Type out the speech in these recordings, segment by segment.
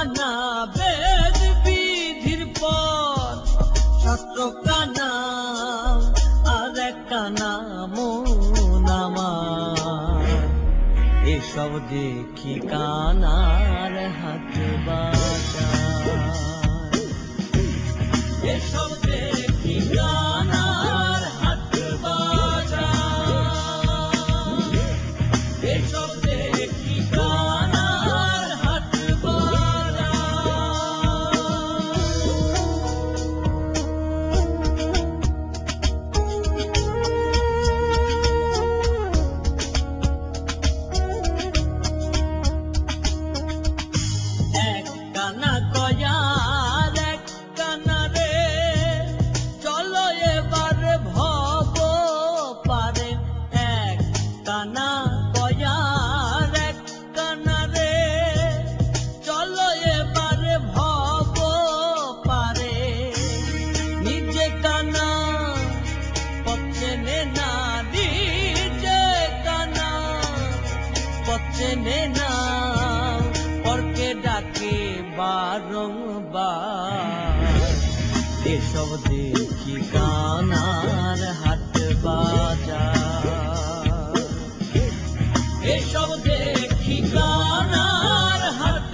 কানা বেদ বিধির পর শাস্ত্র কানা আর এক কানা মন আমার এসব দেখি কানার হাত বাজায় এসব দেখি কানার হাত বাজায় এসব দেখি কানার হাত কানা কয়ার এক কানা রে চলো এবার ভব পারে এক কানা কয়ার এক কানা রে চলো এবার ভব পারে নিজে কানা পচেনে না নিজে কানা পচেনে না পরকে ডাকে বারংবার এসব দেখি কানার হাট বাজার এসব দেখি কানার হাট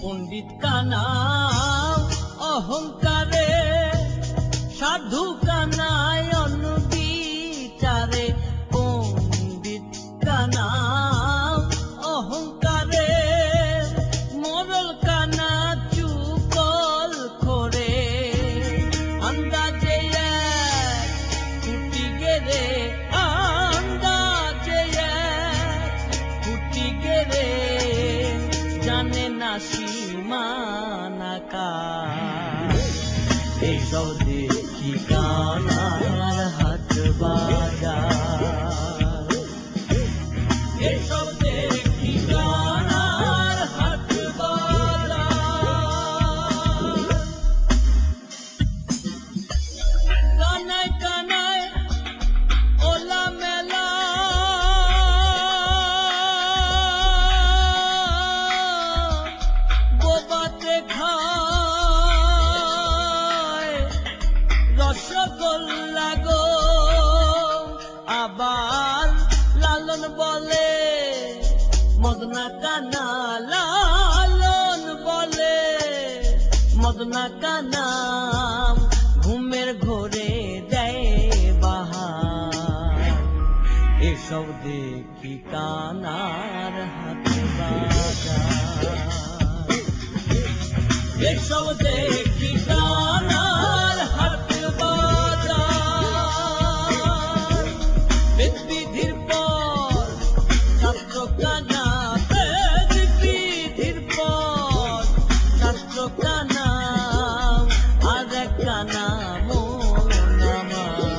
পণ্ডিত কানা অহংকারে সাধু কানায় অনবিচারে পণ্ডিত কানা অহংকারে মরল কানা চুকল খোরে আন্দাজে এক কুটি গেরে আন্দাজে এক কুটি গেরে জানে না সীমানাকা এসব দেখি কানার হাট বাজার এসব দেখি কানার হাট বাজার কানায় কানায় ওলা মেলা খায় রসগোল্লা গো আবার লালন বলে মদনা কানা লালন বলে মদনা কানা ঘুমের ঘোরে দেয় বাহার এসব দেখি কানার হাত বাজার এসব দেখি কানার হাট বাজার বেদ বিধির পর শাস্ত্র কানা বেদ বিধির পর শাস্ত্র কানা আর এক কানা মন আমার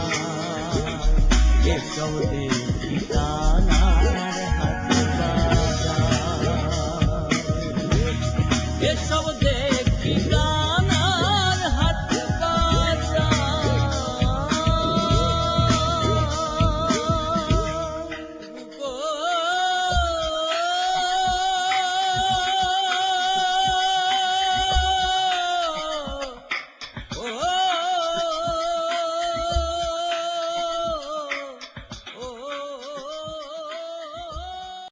এসব দেখি কানার হাট বাজার এসব